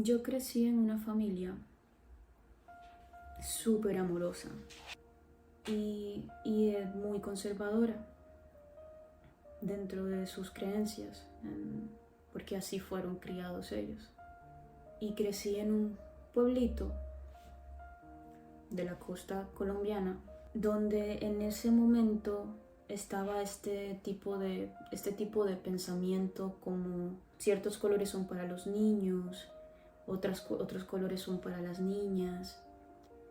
Yo crecí en una familia súper amorosa y muy conservadora dentro de sus creencias, porque así fueron criados ellos. Y crecí en un pueblito de la costa colombiana, donde en ese momento estaba este tipo de pensamiento como ciertos colores son para los niños, otros colores son para las niñas,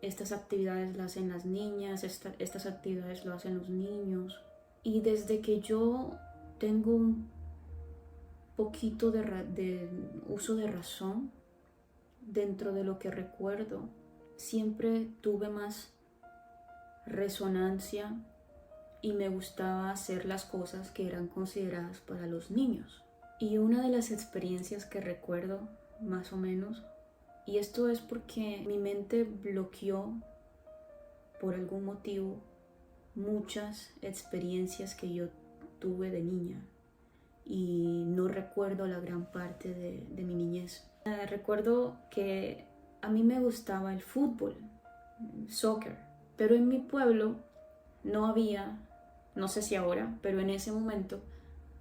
estas actividades las hacen las niñas, estas actividades lo hacen los niños. Y desde que yo tengo un poquito de uso de razón dentro de lo que recuerdo, siempre tuve más resonancia y me gustaba hacer las cosas que eran consideradas para los niños. Y una de las experiencias que recuerdo, más o menos, y esto es porque mi mente bloqueó por algún motivo muchas experiencias que yo tuve de niña y no recuerdo la gran parte de mi niñez. Recuerdo que a mí me gustaba el fútbol, soccer, pero en mi pueblo no había, no sé si ahora, pero en ese momento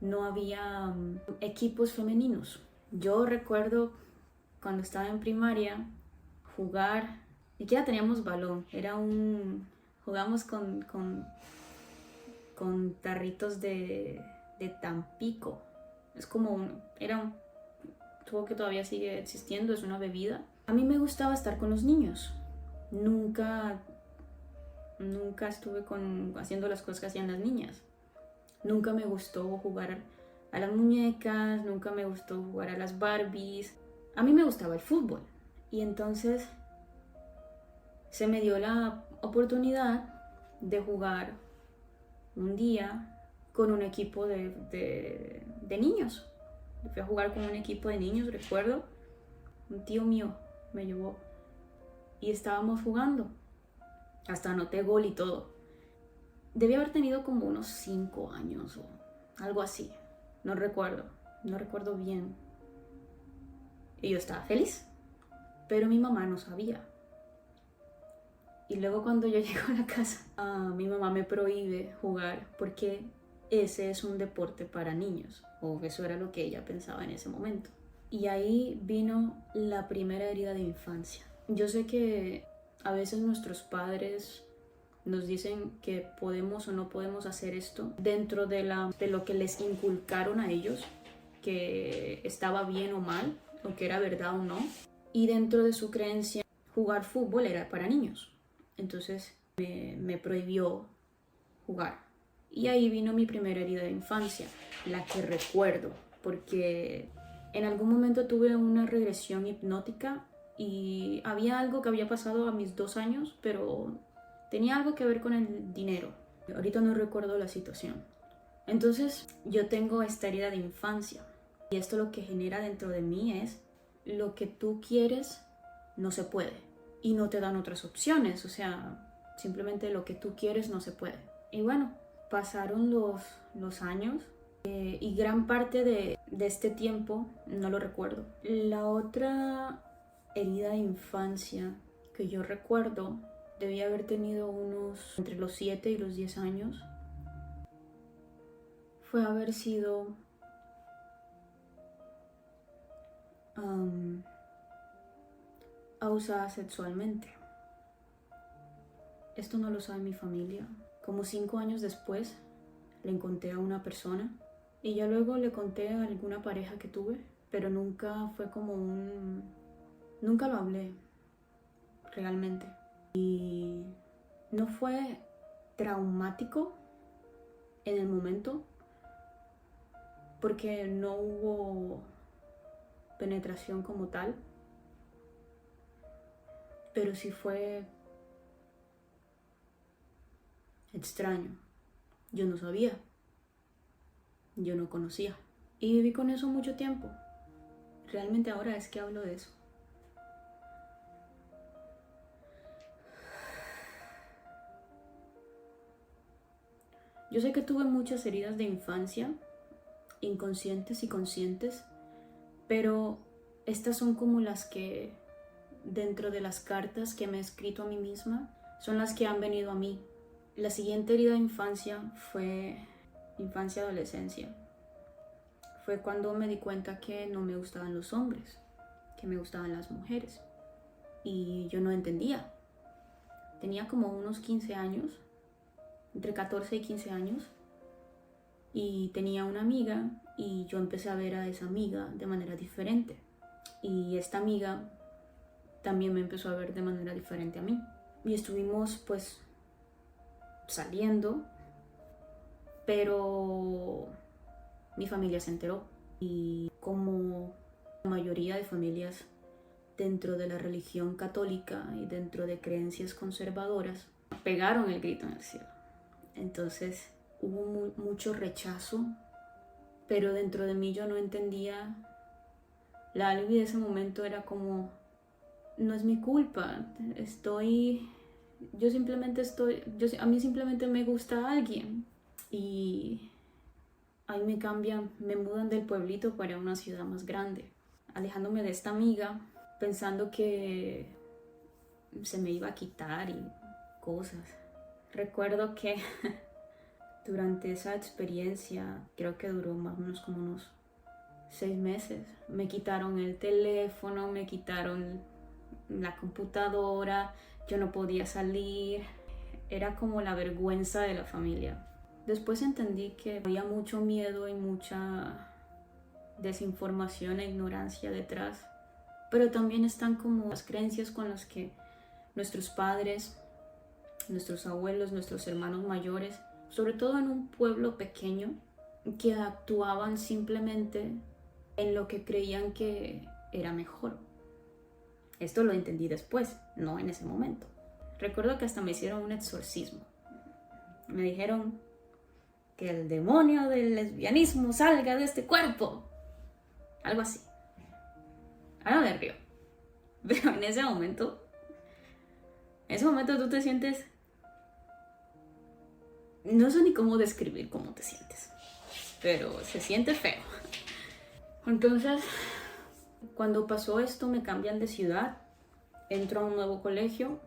no había equipos femeninos. Yo recuerdo cuando estaba en primaria jugar, ni siquiera teníamos balón, jugamos con tarritos de Tampico. Es como supongo que todavía sigue existiendo, es una bebida. A mí me gustaba estar con los niños. Nunca estuve haciendo las cosas que hacían las niñas. Nunca me gustó jugar a las muñecas, nunca me gustó jugar a las Barbies. A mí me gustaba el fútbol. Y entonces se me dio la oportunidad de jugar un día con un equipo de niños. Fui a jugar con un equipo de niños, recuerdo. Un tío mío me llevó y estábamos jugando. Hasta anoté gol y todo. Debí haber tenido como unos 5 años o algo así. No recuerdo bien. Y yo estaba feliz, pero mi mamá no sabía. Y luego cuando yo llego a la casa, mi mamá me prohíbe jugar porque ese es un deporte para niños, o eso era lo que ella pensaba en ese momento. Y ahí vino la primera herida de infancia. Yo sé que a veces nuestros padres nos dicen que podemos o no podemos hacer esto dentro de lo que les inculcaron a ellos, que estaba bien o mal, o que era verdad o no. Y dentro de su creencia, jugar fútbol era para niños. Entonces me prohibió jugar. Y ahí vino mi primera herida de infancia, la que recuerdo, porque en algún momento tuve una regresión hipnótica y había algo que había pasado a mis 2 años, pero tenía algo que ver con el dinero. Ahorita no recuerdo la situación. Entonces yo tengo esta herida de infancia y esto lo que genera dentro de mí es lo que tú quieres no se puede y no te dan otras opciones, o sea, simplemente lo que tú quieres no se puede. Y bueno, pasaron los años y gran parte de este tiempo no lo recuerdo. La otra herida de infancia que yo recuerdo debía haber tenido entre los 7 y los 10 años. Fue haber sido abusada sexualmente. Esto no lo sabe mi familia. Como 5 años después le conté a una persona y ya luego le conté a alguna pareja que tuve, pero nunca fue nunca lo hablé realmente. Y no fue traumático en el momento porque no hubo penetración como tal, pero sí fue extraño. Yo no sabía, yo no conocía y viví con eso mucho tiempo. Realmente ahora es que hablo de eso. Yo sé que tuve muchas heridas de infancia, inconscientes y conscientes, pero Estas son como las que, dentro de las cartas que me he escrito a mí misma, son las que han venido a mí. La siguiente herida de infancia fue infancia-adolescencia. Fue cuando me di cuenta que no me gustaban los hombres, que me gustaban las mujeres. Y yo no entendía. Tenía como unos 15 años, entre 14 y 15 años, y tenía una amiga y yo empecé a ver a esa amiga de manera diferente. Y esta amiga también me empezó a ver de manera diferente a mí. Y estuvimos pues saliendo, pero mi familia se enteró. Y como la mayoría de familias dentro de la religión católica y dentro de creencias conservadoras, pegaron el grito en el cielo. Entonces hubo mucho rechazo, pero dentro de mí yo no entendía. La Albi de ese momento era como, no es mi culpa, a mí simplemente me gusta alguien. Y ahí me cambian, me mudan del pueblito para una ciudad más grande, alejándome de esta amiga, pensando que se me iba a quitar y cosas. Recuerdo que durante esa experiencia, creo que duró más o menos como unos 6 meses, me quitaron el teléfono, me quitaron la computadora, yo no podía salir, era como la vergüenza de la familia. Después entendí que había mucho miedo y mucha desinformación e ignorancia detrás, pero también están como las creencias con las que nuestros padres, nuestros abuelos, nuestros hermanos mayores, sobre todo en un pueblo pequeño, que actuaban simplemente en lo que creían que era mejor. Esto lo entendí después, no en ese momento. Recuerdo que hasta me hicieron un exorcismo. Me dijeron que el demonio del lesbianismo salga de este cuerpo. Algo así. Ahora me río. Pero en ese momento tú te sientes... No sé ni cómo describir cómo te sientes, pero se siente feo. Entonces, cuando pasó esto, me cambian de ciudad, entro a un nuevo colegio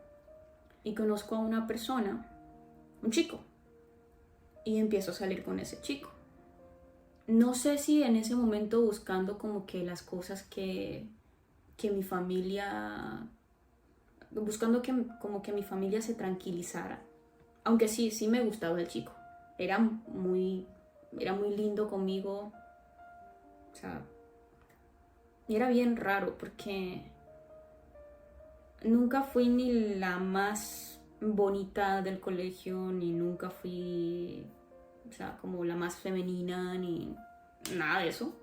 y conozco a una persona, un chico, y empiezo a salir con ese chico. No sé si en ese momento buscando como que las cosas que mi familia, buscando que como que mi familia se tranquilizara. Aunque sí me gustaba el chico. Era muy lindo conmigo. O sea, y era bien raro porque nunca fui ni la más bonita del colegio, ni nunca fui, o sea, como la más femenina, ni nada de eso.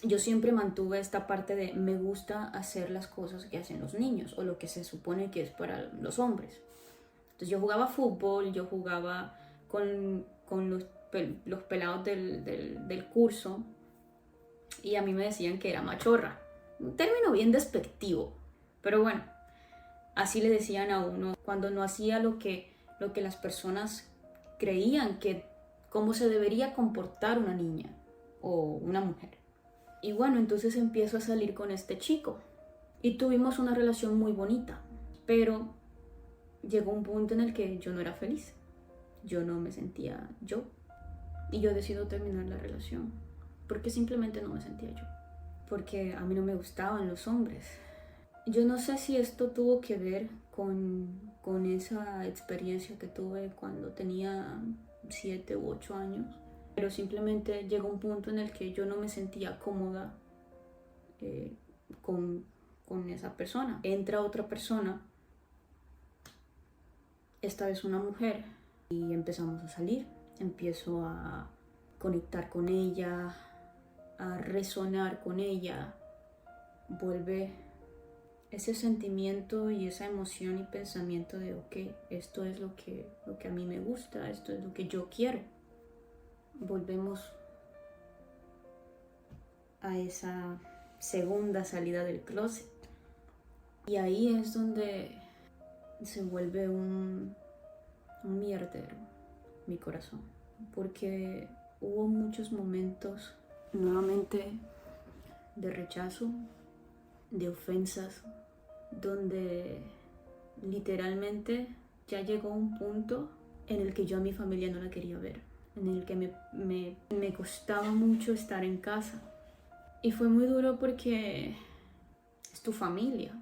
Yo siempre mantuve esta parte de me gusta hacer las cosas que hacen los niños o lo que se supone que es para los hombres. Entonces yo jugaba fútbol, yo jugaba con los pelados del curso y a mí me decían que era machorra. Un término bien despectivo, pero bueno, así le decían a uno cuando no hacía lo que las personas creían que cómo se debería comportar una niña o una mujer. Y bueno, entonces empiezo a salir con este chico y tuvimos una relación muy bonita, pero llegó un punto en el que yo no era feliz, yo no me sentía yo y yo decido terminar la relación porque simplemente no me sentía yo, porque a mí no me gustaban los hombres. Yo no sé si esto tuvo que ver con esa experiencia que tuve cuando tenía 7 u 8 años, pero simplemente llegó un punto en el que yo no me sentía cómoda con esa persona. Entra otra persona, esta vez una mujer, y empezamos a salir. Empiezo a conectar con ella, a resonar con ella. Vuelve ese sentimiento y esa emoción y pensamiento de ok, esto es lo que a mí me gusta, esto es lo que yo quiero. Volvemos a esa segunda salida del closet y ahí es donde se vuelve un mierdero mi corazón, porque hubo muchos momentos nuevamente de rechazo, de ofensas, donde literalmente ya llegó un punto en el que yo a mi familia no la quería ver, en el que me costaba mucho estar en casa. Y fue muy duro porque es tu familia,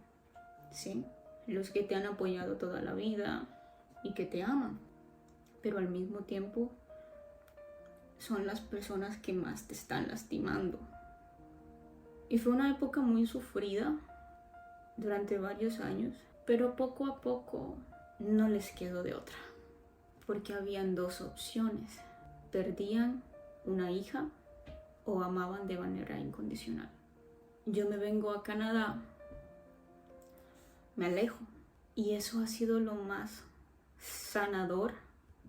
¿sí? Los que te han apoyado toda la vida y que te aman, pero al mismo tiempo son las personas que más te están lastimando. Y fue una época muy sufrida durante varios años, pero poco a poco no les quedó de otra, porque habían dos opciones: perdían una hija o amaban de manera incondicional. Yo me vengo a Canadá, me alejo, y eso ha sido lo más sanador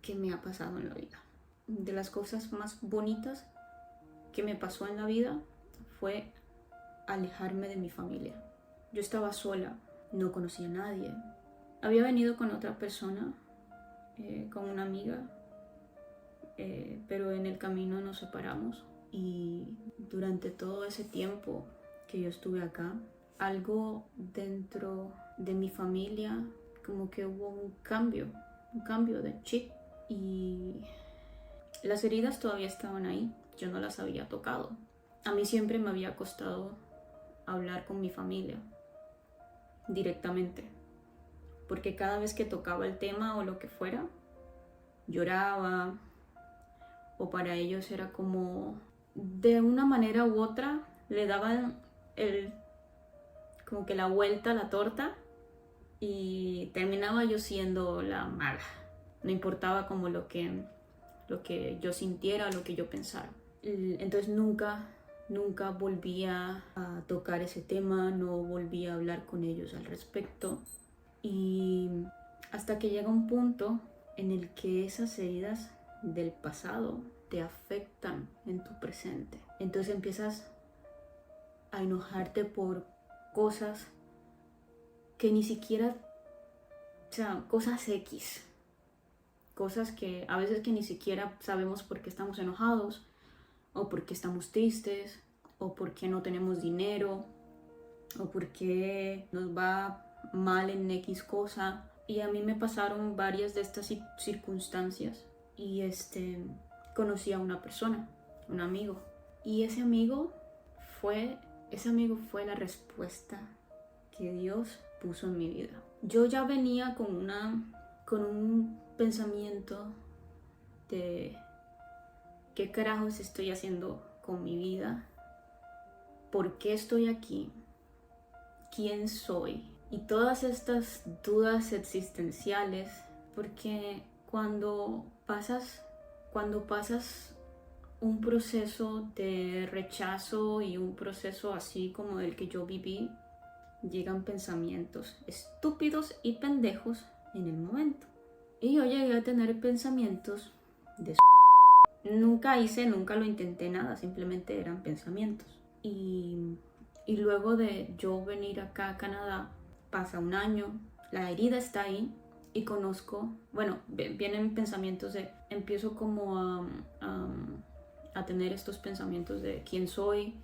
que me ha pasado en la vida. De las cosas más bonitas que me pasó en la vida fue alejarme de mi familia. Yo estaba sola, no conocía a nadie. Había venido con otra persona, con una amiga, pero en el camino nos separamos, y durante todo ese tiempo que yo estuve acá, algo dentro de mi familia, como que hubo un cambio de chip, y las heridas todavía estaban ahí, yo no las había tocado. A mí siempre me había costado hablar con mi familia directamente, porque cada vez que tocaba el tema o lo que fuera, lloraba, o para ellos era como, de una manera u otra, le daban como que la vuelta a la torta, y terminaba yo siendo la mala. No importaba como lo que yo sintiera, lo que yo pensara. Entonces nunca volvía a tocar ese tema, no volvía a hablar con ellos al respecto. Y hasta que llega un punto en el que esas heridas del pasado te afectan en tu presente. Entonces empiezas a enojarte por cosas que ni siquiera, o sea, cosas X, cosas que a veces que ni siquiera sabemos por qué estamos enojados, o por qué estamos tristes, o por qué no tenemos dinero, o por qué nos va mal en X cosa. Y a mí me pasaron varias de estas circunstancias, y conocí a una persona, un amigo, y ese amigo fue la respuesta que Dios puso en mi vida. Yo ya venía con un pensamiento de ¿qué carajos estoy haciendo con mi vida? ¿Por qué estoy aquí? ¿Quién soy? Y todas estas dudas existenciales, porque cuando pasas un proceso de rechazo y un proceso así como el que yo viví, llegan pensamientos estúpidos y pendejos en el momento. Y yo llegué a tener pensamientos de nunca lo intenté nada, simplemente eran pensamientos. Y luego de yo venir acá a Canadá, pasa un año, la herida está ahí, y vienen pensamientos empiezo como a tener estos pensamientos de quién soy,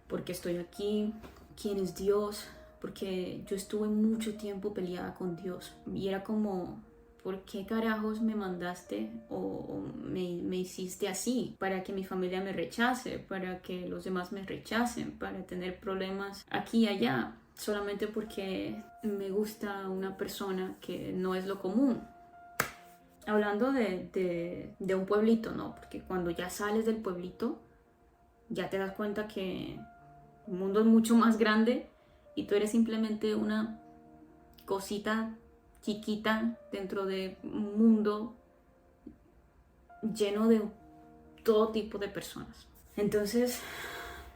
por qué estoy aquí, quién es Dios, porque yo estuve mucho tiempo peleada con Dios, y era como, ¿por qué carajos me mandaste o me hiciste así? Para que mi familia me rechace, para que los demás me rechacen, para tener problemas aquí y allá, solamente porque me gusta una persona que no es lo común. Hablando de un pueblito, ¿no? Porque cuando ya sales del pueblito, ya te das cuenta que el mundo es mucho más grande, y tú eres simplemente una cosita chiquita dentro de un mundo lleno de todo tipo de personas. Entonces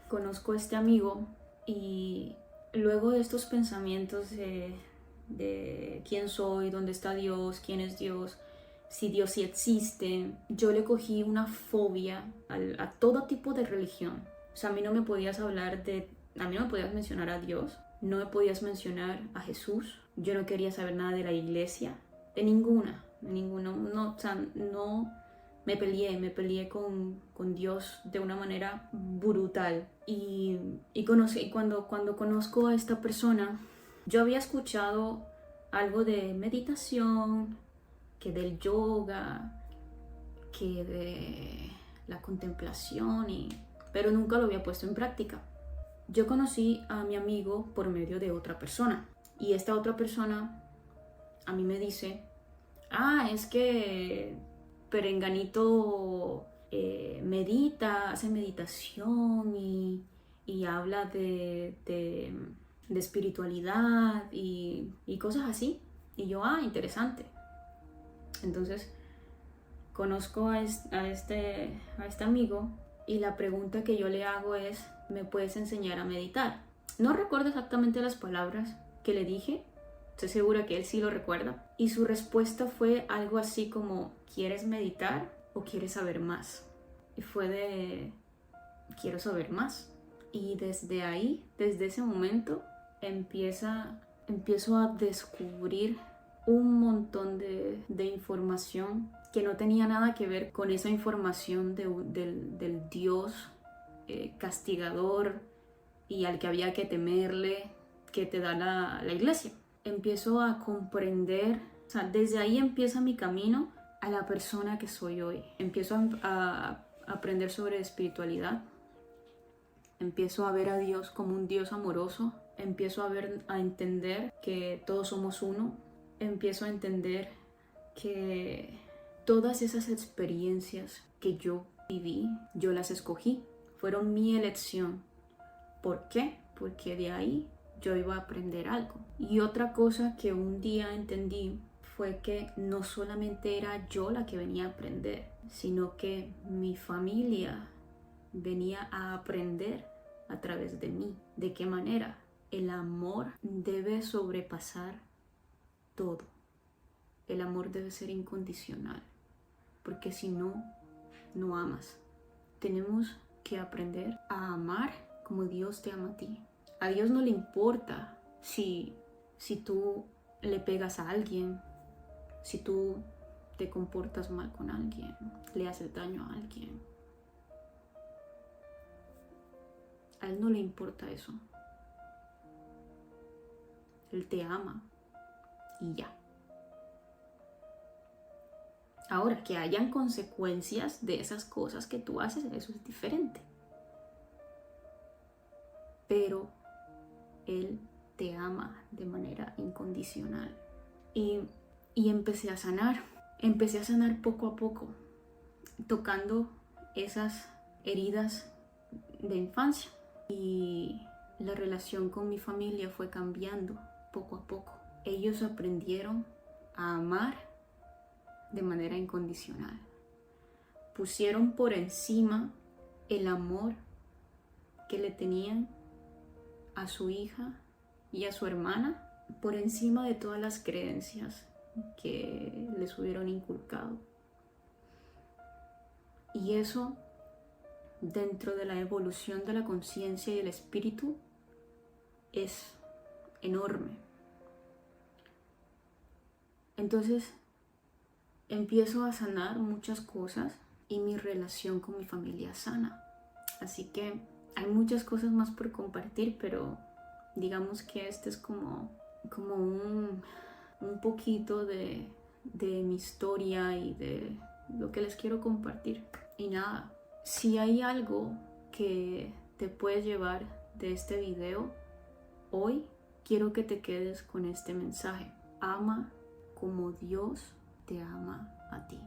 conozco a este amigo, y luego de estos pensamientos de quién soy, dónde está Dios, quién es Dios, si Dios sí existe, yo le cogí una fobia a todo tipo de religión. O sea, a mí no me podías mencionar a Dios, no me podías mencionar a Jesús. Yo no quería saber nada de la iglesia, de ninguna, no, o sea, no me peleé con Dios de una manera brutal. Cuando conozco a esta persona, yo había escuchado algo de meditación, que del yoga, que de la contemplación, pero nunca lo había puesto en práctica. Yo conocí a mi amigo por medio de otra persona, y esta otra persona a mí me dice, es que Perenganito medita, hace meditación y habla de espiritualidad y cosas así. Y yo, interesante. Entonces conozco a este amigo, y la pregunta que yo le hago es, ¿me puedes enseñar a meditar? No recuerdo exactamente las palabras que le dije, estoy segura que él sí lo recuerda. Y su respuesta fue algo así como, ¿quieres meditar o quieres saber más? Y fue de, quiero saber más. Y desde ahí, desde ese momento, empiezo a descubrir un montón de información que no tenía nada que ver con esa información del Dios castigador y al que había que temerle, que te da la iglesia. Empiezo a comprender, o sea, desde ahí empieza mi camino a la persona que soy hoy. Empiezo a aprender sobre espiritualidad, empiezo a ver a Dios como un Dios amoroso, empiezo a entender que todos somos uno, empiezo a entender que todas esas experiencias que yo viví, yo las escogí, fueron mi elección. ¿Por qué? Porque de ahí yo iba a aprender algo. Y otra cosa que un día entendí fue que no solamente era yo la que venía a aprender, sino que mi familia venía a aprender a través de mí. ¿De qué manera? El amor debe sobrepasar todo. El amor debe ser incondicional, porque si no, no amas. Tenemos que aprender a amar como Dios te ama a ti. A Dios no le importa si tú le pegas a alguien, si tú te comportas mal con alguien, le haces daño a alguien. A Él no le importa eso. Él te ama y ya. Ahora, que hayan consecuencias de esas cosas que tú haces, eso es diferente. Pero Él te ama de manera incondicional. Y empecé a sanar poco a poco, tocando esas heridas de infancia. Y la relación con mi familia fue cambiando poco a poco. Ellos aprendieron a amar de manera incondicional. Pusieron por encima el amor que le tenían a su hija y a su hermana, por encima de todas las creencias que les hubieron inculcado. Y eso, dentro de la evolución de la conciencia y el espíritu, es enorme. Entonces empiezo a sanar muchas cosas y mi relación con mi familia sana. Así que hay muchas cosas más por compartir, pero digamos que este es como un poquito de mi historia y de lo que les quiero compartir. Y nada, si hay algo que te puedes llevar de este video hoy, quiero que te quedes con este mensaje. Ama como Dios te ama a ti.